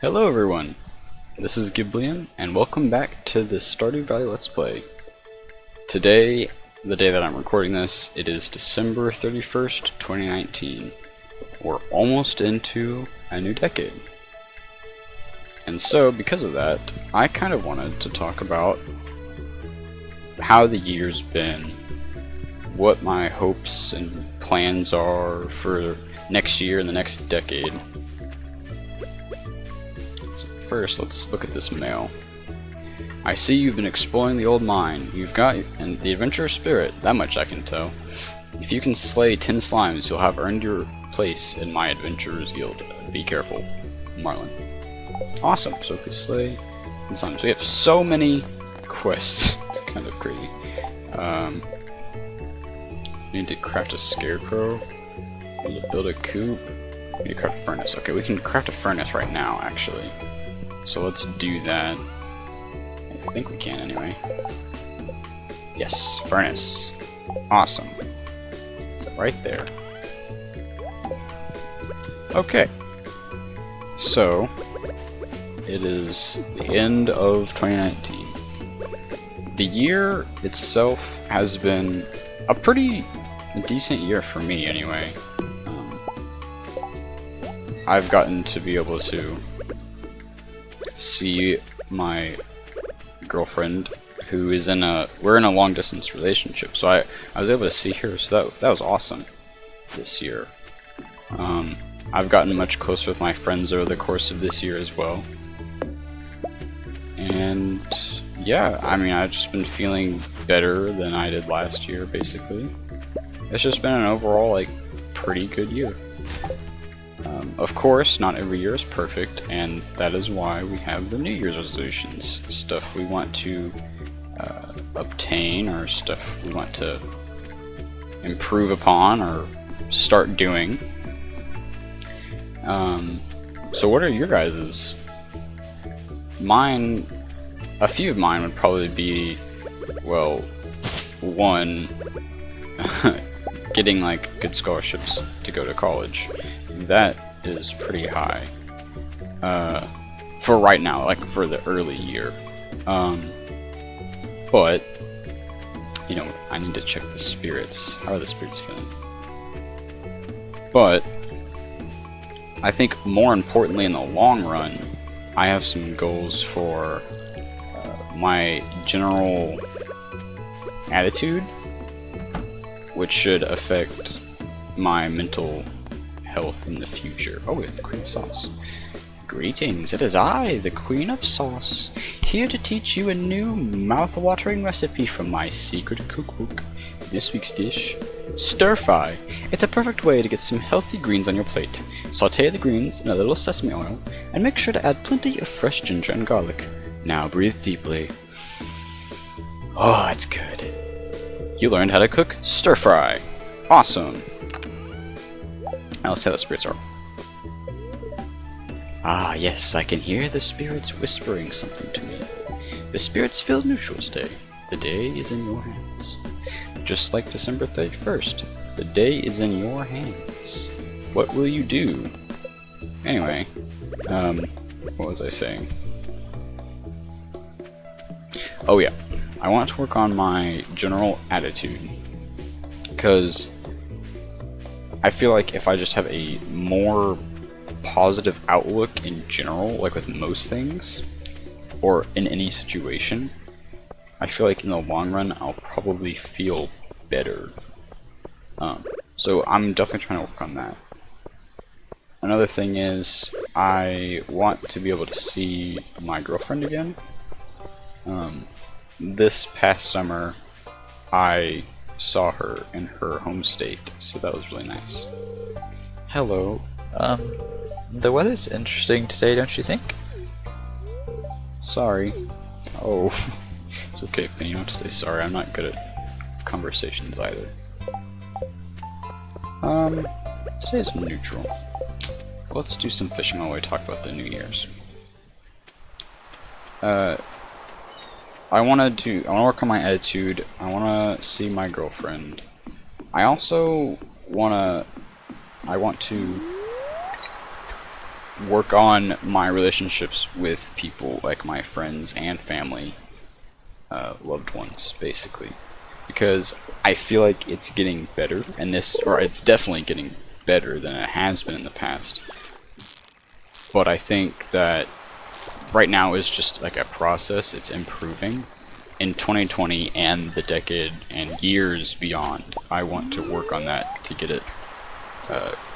Hello everyone, this is Ghiblian, and welcome back to the Stardew Valley Let's Play. Today, the day that I'm recording this, it is December 31st, 2019. We're almost into a new decade. And so, because of that, I kind of wanted to talk about how the year's been, what my hopes and plans are for next year and the next decade. First, let's look at this mail. I see you've been exploring the old mine. You've got and the adventurous spirit, that much I can tell. If you can slay 10 slimes, you'll have earned your place in my adventurers guild. Be careful, Marlin. Awesome, so if we slay 10 slimes, we have so many quests. It's kind of crazy. Need to craft a scarecrow. Build a coop. Need to craft a furnace. Okay, we can craft a furnace right now, actually. So let's do that. I think we can anyway. Yes, furnace. Awesome. Is that right there? Okay. So, it is the end of 2019. The year itself has been a pretty decent year for me anyway. I've gotten to be able to see my girlfriend, who is we're in a long distance relationship, so I was able to see her, so that was awesome this year. I've gotten much closer with my friends over the course of this year as well. And yeah, I mean, I've just been feeling better than I did last year, basically. It's just been an overall, like, pretty good year. Of course, not every year is perfect, and that is why we have the New Year's resolutions. Stuff we want to obtain, or stuff we want to improve upon, or start doing. So what are your guys's? Mine, a few of mine would probably be, well, one, getting like good scholarships to go to college. That is pretty high for right now, like for the early year. But you know, I need to check the spirits. How are the spirits feeling? But I think more importantly, in the long run, I have some goals for my general attitude, which should affect my mental health in the future. Oh, we have the Queen of Sauce. Greetings, it is I, the Queen of Sauce, here to teach you a new mouth-watering recipe from my secret cookbook. This week's dish, stir fry. It's a perfect way to get some healthy greens on your plate. Saute the greens in a little sesame oil, and make sure to add plenty of fresh ginger and garlic. Now breathe deeply. Oh, it's good. You learned how to cook stir fry. Awesome. Now let's see how the spirits are. Ah, yes, I can hear the spirits whispering something to me. The spirits feel neutral today. The day is in your hands. Just like December 31st, the day is in your hands. What will you do? Anyway, what was I saying? Oh yeah, I want to work on my general attitude, because I feel like if I just have a more positive outlook in general, like with most things, or in any situation, I feel like in the long run I'll probably feel better. So I'm definitely trying to work on that. Another thing is, I want to be able to see my girlfriend again. This past summer, I saw her in her home state, so that was really nice. Hello. The weather's interesting today, don't you think? Sorry. Oh, it's okay, Penny, you don't have to say sorry. I'm not good at conversations either. Today's neutral. Let's do some fishing while we talk about the New Year's. I want to work on my attitude. I want to see my girlfriend. I also want to work on my relationships with people like my friends and family, loved ones, basically. Because I feel like it's getting better, and it's definitely getting better than it has been in the past. But I think that right now is just like a process, it's improving. In 2020 and the decade and years beyond, I want to work on that to get it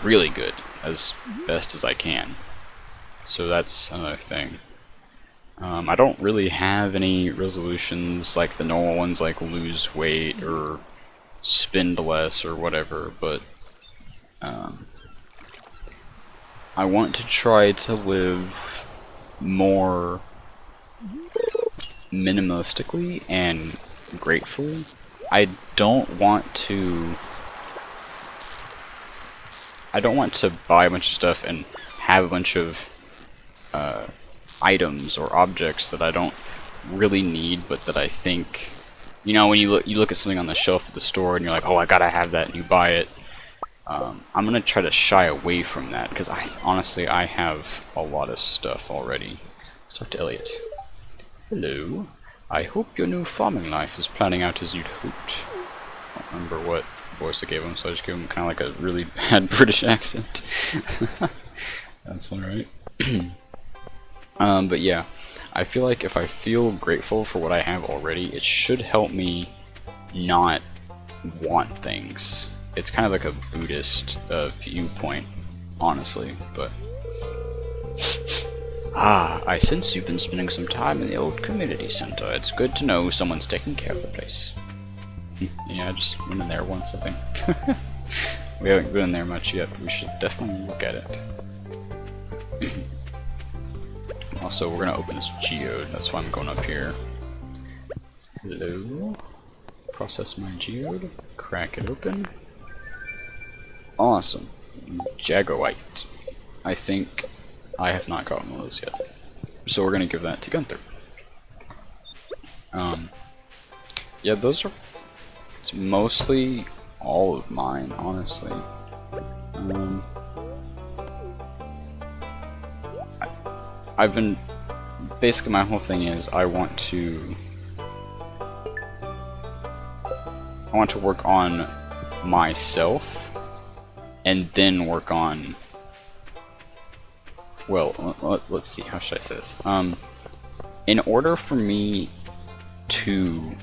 really good, as best as I can. So that's another thing. I don't really have any resolutions like the normal ones, like lose weight or spend less or whatever, but I want to try to live more minimalistically and gratefully. I don't want to buy a bunch of stuff and have a bunch of items or objects that I don't really need, but that I think, you know, when you look at something on the shelf at the store and you're like, oh, I gotta have that, and you buy it. I'm gonna try to shy away from that, because honestly I have a lot of stuff already. Let's talk to Elliot. Hello. I hope your new farming life is planning out as you'd hoped. I don't remember what voice I gave him, so I just gave him kind of like a really bad British accent. That's alright. But yeah, I feel like if I feel grateful for what I have already, it should help me not want things. It's kind of like a Buddhist viewpoint, honestly, but... Ah, I sense you've been spending some time in the old community center. It's good to know someone's taking care of the place. Yeah, I just went in there once, I think. We haven't been in there much yet, but we should definitely look at it. Also, we're gonna open this geode, that's why I'm going up here. Hello? Process my geode, crack it open. Awesome. Jagoite. I think I have not gotten one of those yet. So we're gonna give that to Gunther. Yeah, those are... It's mostly all of mine, honestly. I've been... Basically my whole thing is I want to work on myself and then work on... Well, let's see, how should I say this? In order for me to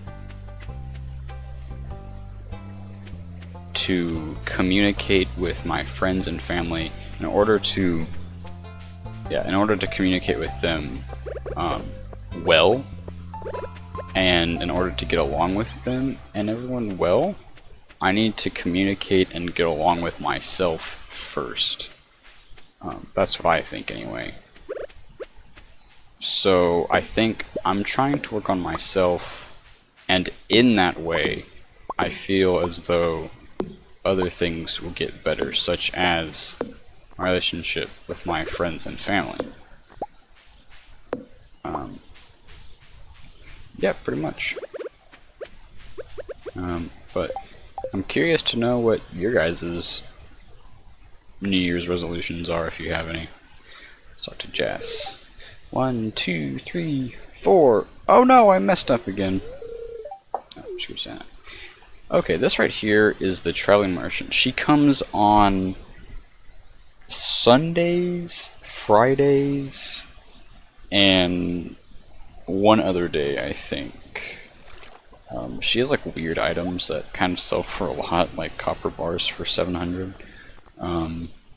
communicate with my friends and family, in order to communicate with them well, and in order to get along with them and everyone well, I need to communicate and get along with myself first. That's what I think anyway. So I think I'm trying to work on myself, and in that way I feel as though other things will get better, such as my relationship with my friends and family. Yeah, pretty much. But I'm curious to know what your guys' New Year's resolutions are, if you have any. Let's talk to Jess. 1, 2, 3, 4. Oh no, I messed up again. Oh, she was saying it. Okay, this right here is the traveling merchant. She comes on Sundays, Fridays, and one other day, I think. She has like weird items that kind of sell for a lot, like copper bars for 700.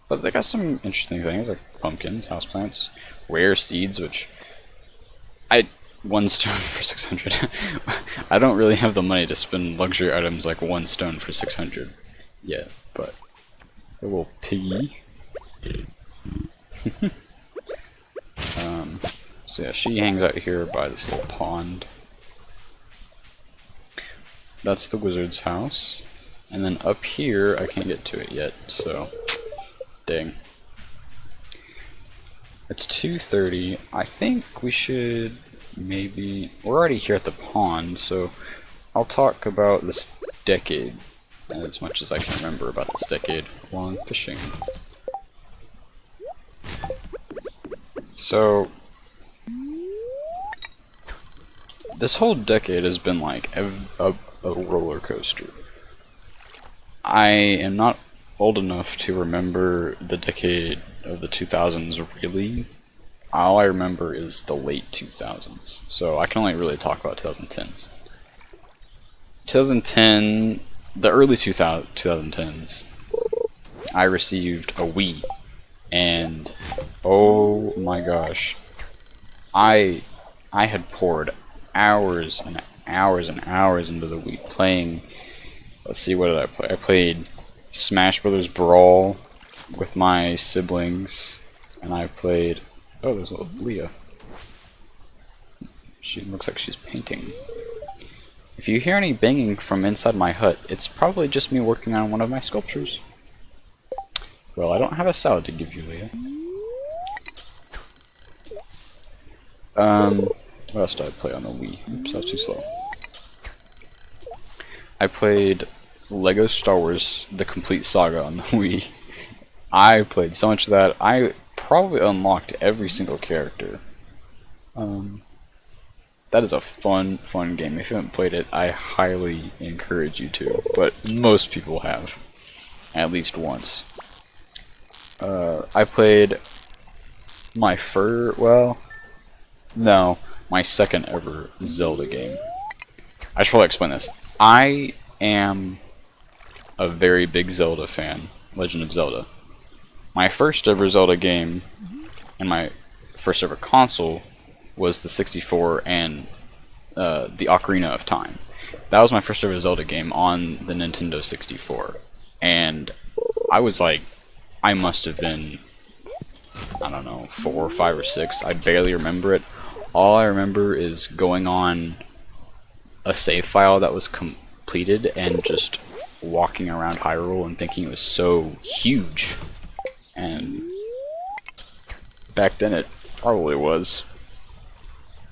But they got some interesting things like pumpkins, houseplants, rare seeds, which 1 stone for 600. I don't really have the money to spend luxury items like 1 stone for 600 yet, but a little piggy. So yeah, she hangs out here by this little pond. That's the wizard's house. And then up here, I can't get to it yet, so dang. It's 2:30. I think we should maybe... We're already here at the pond, so I'll talk about this decade as much as I can remember about this decade while I'm fishing. So, this whole decade has been like a roller coaster. I am not old enough to remember the decade of the 2000s really. All I remember is the late 2000s, so I can only really talk about 2010s. 2010, the early 2010s, I received a Wii, and oh my gosh, I had poured hours and hours and hours into the Wii playing. Let's see, what did I play? I played Smash Brothers Brawl with my siblings, and I played. Oh, there's a Leah. She looks like she's painting. If you hear any banging from inside my hut, it's probably just me working on one of my sculptures. Well, I don't have a salad to give you, Leah. What else did I play on the Wii? Oops, that was too slow. I played Lego Star Wars: The Complete Saga on the Wii. I played so much of that. I probably unlocked every single character. That is a fun game. If you haven't played it, I highly encourage you to. But most people have, at least once. I played my my second ever Zelda game. I should probably explain this. I am a very big Zelda fan, Legend of Zelda. My first ever Zelda game and my first ever console was the 64 and the Ocarina of Time. That was my first ever Zelda game on the Nintendo 64. And I was like, I must have been, I don't know, 4, 5, or 6. I barely remember it. All I remember is going on a save file that was completed and just walking around Hyrule and thinking it was so huge. And back then it probably was.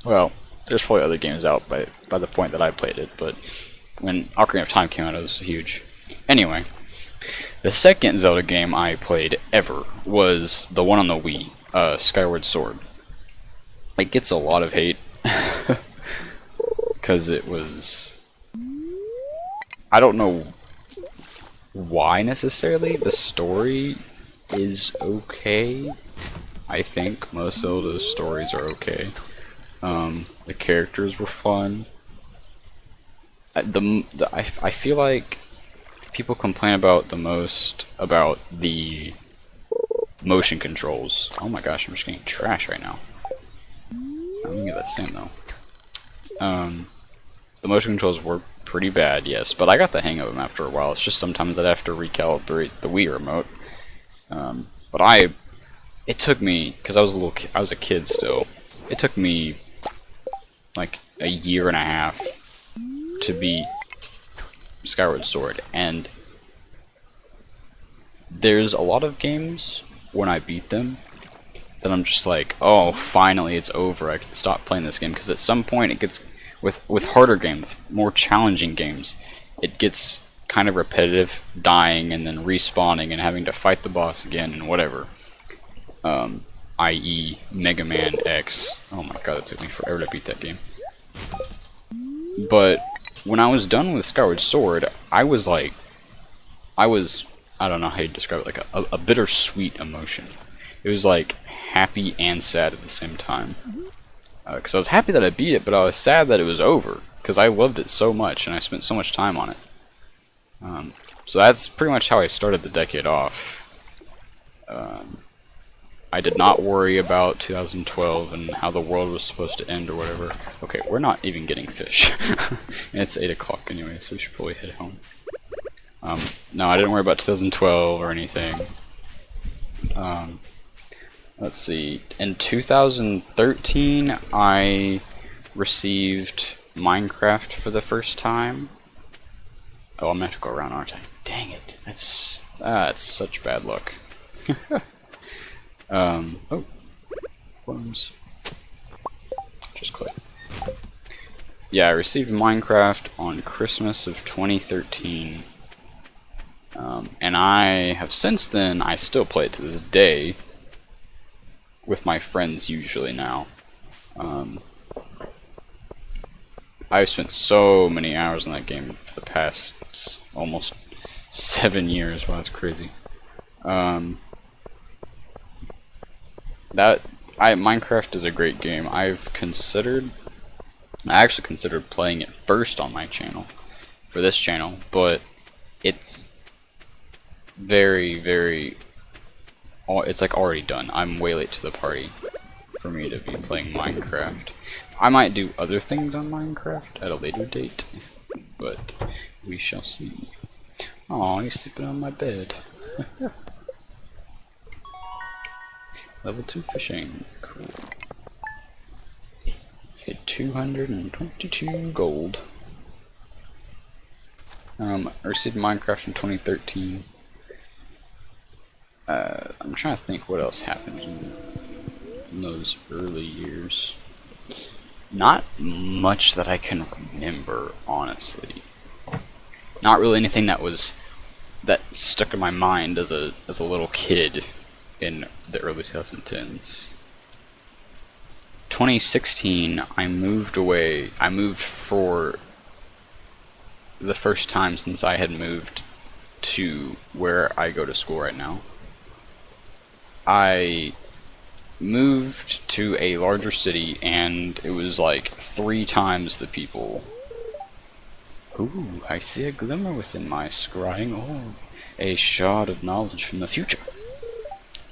Well, there's probably other games out by the point that I played it, but when Ocarina of Time came out, it was huge. Anyway, the second Zelda game I played ever was the one on the Wii, Skyward Sword. It gets a lot of hate because it was, I don't know why necessarily. The story is okay. I think most Zelda's stories are okay. The characters were fun. I feel like people complain about the most about the motion controls. Oh my gosh, I'm just getting trash right now. I'm gonna get that same though. The motion controls were pretty bad, yes, but I got the hang of them after a while. It's just sometimes I'd have to recalibrate the Wii remote. But it took me, because I was a kid still. It took me like a year and a half to beat Skyward Sword, and there's a lot of games when I beat them that I'm just like, oh, finally it's over. I can stop playing this game, because at some point it gets with harder games, more challenging games, it gets kind of repetitive, dying and then respawning and having to fight the boss again and whatever. I.e. Mega Man X. Oh my god, it took me forever to beat that game. But when I was done with Skyward Sword, I was like, I don't know how you describe it, like a bittersweet emotion. It was like happy and sad at the same time. Because I was happy that I beat it, but I was sad that it was over, because I loved it so much and I spent so much time on it. So that's pretty much how I started the decade off. I did not worry about 2012 and how the world was supposed to end or whatever. Okay, we're not even getting fish. And it's 8 o'clock anyway, so we should probably head home. No, I didn't worry about 2012 or anything. Let's see. In 2013, I received Minecraft for the first time. Oh, I'm gonna have to go around, aren't I? Dang it. That's such bad luck. Oh. Worms. Just click. Yeah, I received Minecraft on Christmas of 2013. And I have since then, I still play it to this day. with my friends usually now. I've spent so many hours in that game for the past almost 7 years. Wow, that's crazy. Minecraft is a great game. I actually considered playing it first on my channel, for this channel, but it's it's like already done. I'm way late to the party for me to be playing Minecraft. I might do other things on Minecraft at a later date, but we shall see. Aw, he's sleeping on my bed. Level 2 fishing. Cool. Hit 222 gold. I received Minecraft in 2013. I'm trying to think what else happened in those early years. Not much that I can remember, honestly. Not really anything that stuck in my mind as a little kid in the early 2010s. 2016, I moved away. I moved for the first time since I had moved to where I go to school right now. I moved to a larger city, and it was like 3 times the people. Ooh, I see a glimmer within my scrying orb, a shard of knowledge from the future.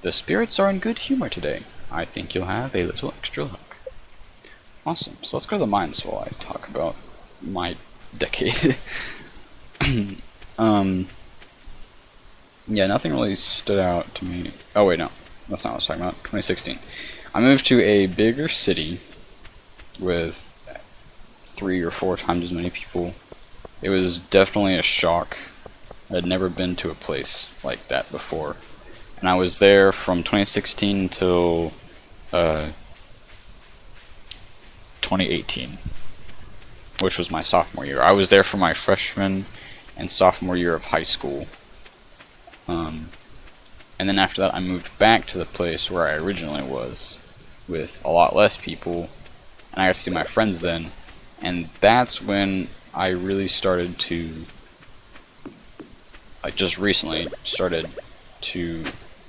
The spirits are in good humor today. I think you'll have a little extra luck. Awesome, so let's go to the mines while I talk about my decade. Yeah, nothing really stood out to me. Oh wait, no. That's not what I was talking about. 2016. I moved to a bigger city with 3 or 4 times as many people. It was definitely a shock. I had never been to a place like that before. And I was there from 2016 till 2018, which was my sophomore year. I was there for my freshman and sophomore year of high school. And then after that I moved back to the place where I originally was, with a lot less people, and I got to see my friends then, and that's when I really started to, like just recently, started to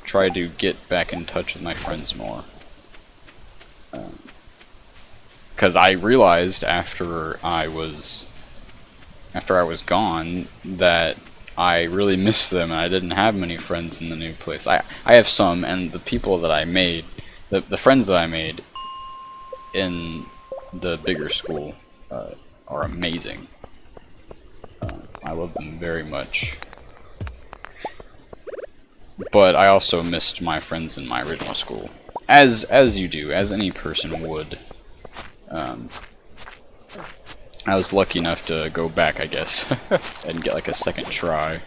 try to get back in touch with my friends more. Because I realized after I was gone that I really missed them, and I didn't have many friends in the new place. I have some, and the people that I made, the friends that I made in the bigger school are amazing. I love them very much. But I also missed my friends in my original school. As you do, as any person would. I was lucky enough to go back, I guess, and get like a second try.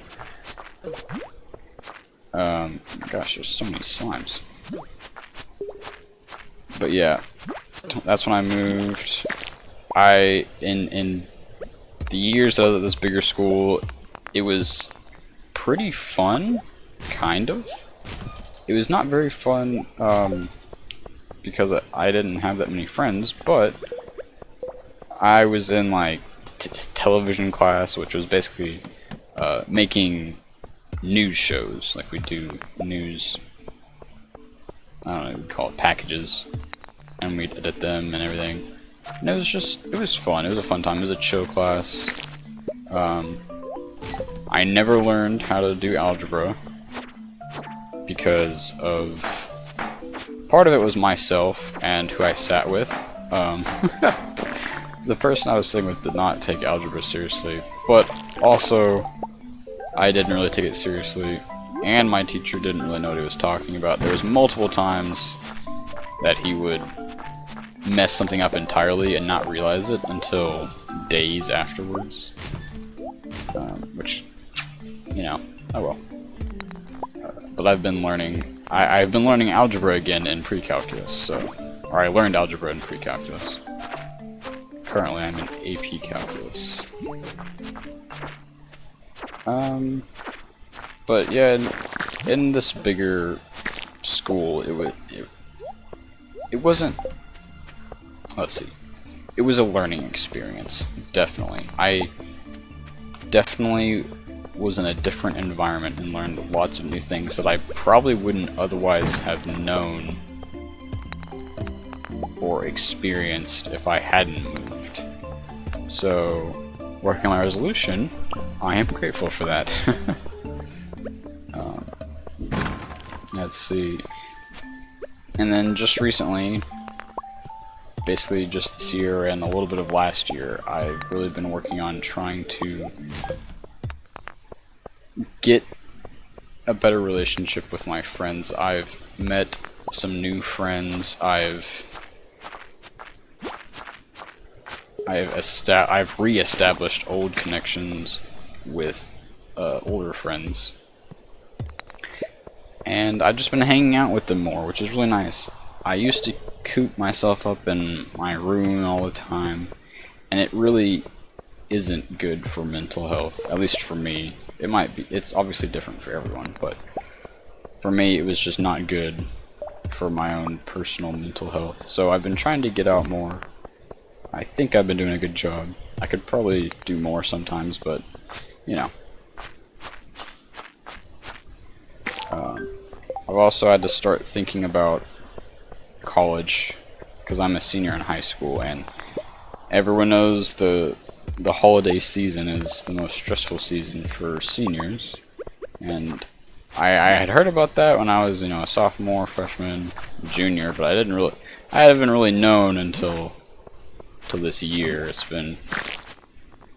Gosh, there's so many slimes. But yeah, that's when I moved. In the years that I was at this bigger school, it was pretty fun, kind of. It was not very fun, because I didn't have that many friends, but I was in like television class, which was basically making news shows. Like we do news, I don't know, we'd call it packages, and we'd edit them and everything. And it was fun. It was a fun time. It was a chill class. I never learned how to do algebra because of part of it was myself and who I sat with. The person I was sitting with did not take algebra seriously, but also I didn't really take it seriously, and my teacher didn't really know what he was talking about. There was multiple times that he would mess something up entirely and not realize it until days afterwards, which, you know, oh well. But I've been learning, I've been learning algebra again in pre-calculus, or I learned algebra in pre-calculus. Currently I'm in AP Calculus. But yeah, in this bigger school, it wasn't, let's see, it was a learning experience, definitely. I definitely was in a different environment and learned lots of new things that I probably wouldn't otherwise have known or experienced if I hadn't moved. So, working on my resolution, I am grateful for that. Let's see. And then just recently, basically just this year and a little bit of last year, I've really been working on trying to get a better relationship with my friends. I've met some new friends. I've re-established old connections with older friends, and I've just been hanging out with them more, which is really nice. I used to coop myself up in my room all the time, and it really isn't good for mental health, at least for me. It might be, it's obviously different for everyone, but for me it was just not good for my own personal mental health. So I've been trying to get out more. I think I've been doing a good job. I could probably do more sometimes, but, you know. I've also had to start thinking about college, because I'm a senior in high school, and everyone knows the holiday season is the most stressful season for seniors. And I had heard about that when I was, you know, a sophomore, freshman, junior, but I haven't really known until this year. It's been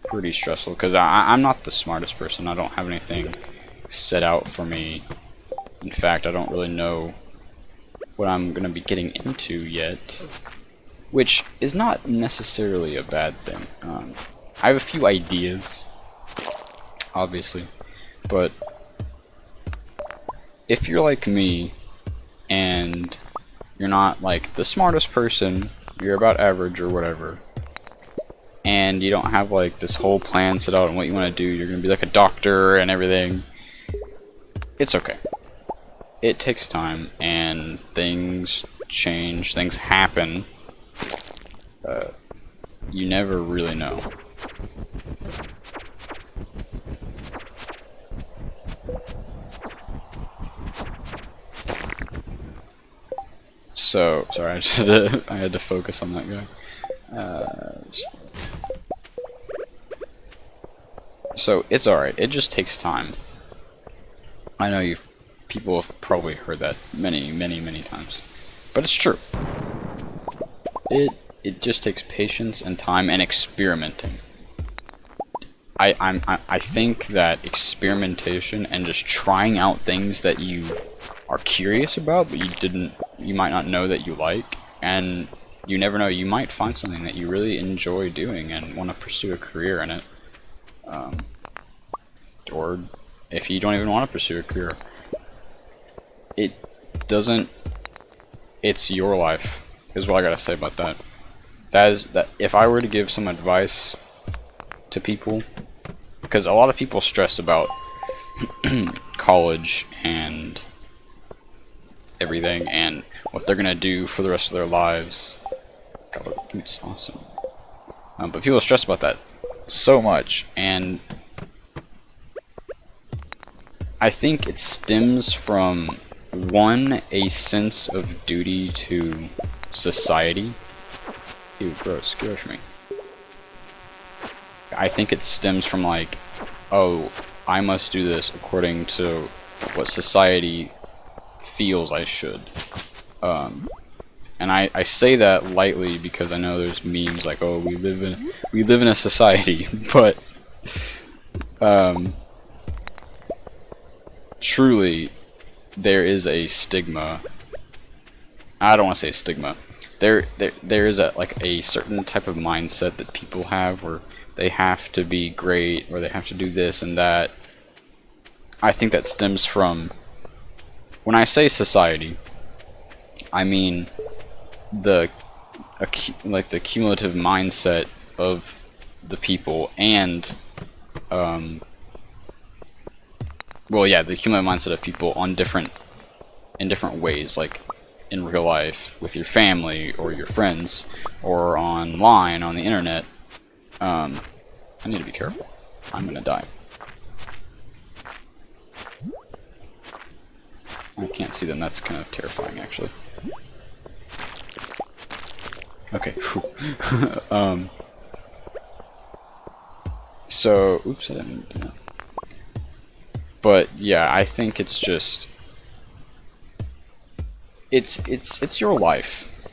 pretty stressful because I'm not the smartest person. I don't have anything set out for me. In fact, I don't really know what I'm going to be getting into yet, which is not necessarily a bad thing. I have a few ideas, obviously, but if you're like me and you're not like the smartest person, you're about average or whatever, and you don't have like this whole plan set out on what you want to do, you're going to be like a doctor and everything, it's okay. It takes time, and things change, things happen. You never really know. So, sorry, I had to focus on that guy. So, it's alright, it just takes time. I know people have probably heard that many times, but it's true. It just takes patience and time and experimenting. I think that experimentation and just trying out things that you are curious about but you might not know that you like, and you never know, you might find something that you really enjoy doing and want to pursue a career in it. Or if you don't even want to pursue a career, it's your life, is what I gotta say about that. That if I were to give some advice to people, because a lot of people stress about college and everything and what they're gonna do for the rest of their lives. God, what boots, awesome. But people stress about that so much, and I think it stems from, one, a sense of duty to society. Ew, gross, get away from me. I think it stems from like, oh, I must do this according to what society feels I should. And I say that lightly because I know there's memes like, oh, we live in a society, but truly there is a stigma. I don't want to say stigma. There is a certain type of mindset that people have where they have to be great or they have to do this and that. I think that stems from, when I say society, I mean the cumulative mindset of the people and the cumulative mindset of people in different ways. Like, in real life with your family or your friends or online on the internet. I need to be careful. I'm gonna die. I can't see them. That's kind of terrifying, actually. Okay. So, oops, I didn't mean to do that. But yeah, I think it's just it's your life.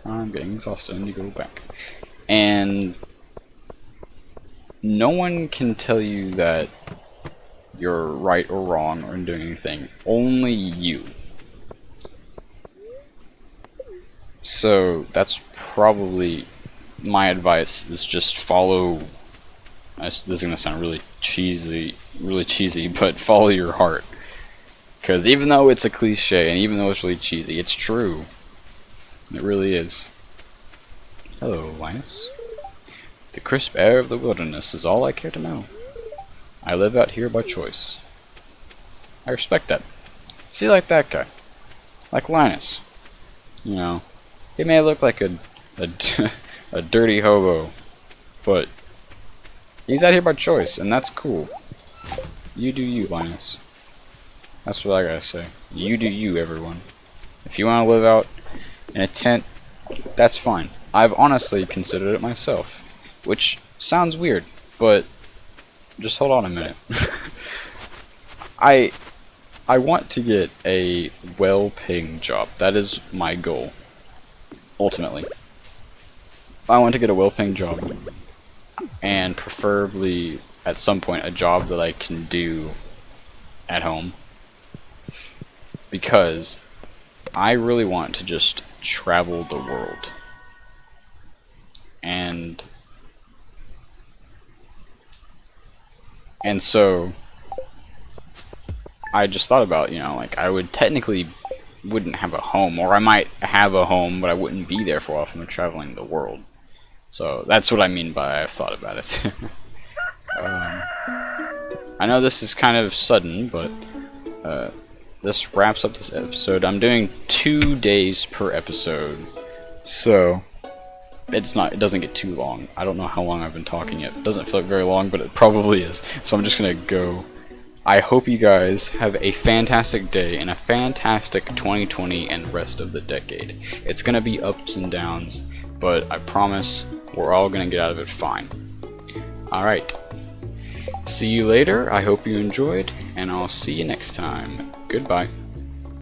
I'm getting exhausted. I need to go back. And no one can tell you that you're right or wrong or doing anything. Only you. So that's probably my advice, is just follow. This is gonna sound really cheesy, but follow your heart. Because even though it's a cliche and even though it's really cheesy, it's true. It really is. Hello, Linus. The crisp air of the wilderness is all I care to know. I live out here by choice. I respect that. See, like that guy. Like Linus. You know, he may look like a dirty hobo, but he's out here by choice, and that's cool. You do you, Linus. That's what I gotta say. You do you, everyone. If you want to live out in a tent, that's fine. I've honestly considered it myself, which sounds weird, but just hold on a minute. I want to get a well-paying job. That is my goal, ultimately. I want to get a well-paying job, and preferably at some point a job that I can do at home, because I really want to just travel the world. And so I just thought about, you know, like I would technically wouldn't have a home, or I might have a home, but I wouldn't be there for a while from traveling the world. So that's what I mean by I've thought about it. I know this is kind of sudden, but this wraps up this episode. I'm doing 2 days per episode, so it doesn't get too long. I don't know how long I've been talking yet. It doesn't feel like very long, but it probably is. So I'm just gonna go. I hope you guys have a fantastic day and a fantastic 2020 and rest of the decade. It's gonna be ups and downs, but I promise we're all gonna get out of it fine. Alright. See you later. I hope you enjoyed, and I'll see you next time. Goodbye.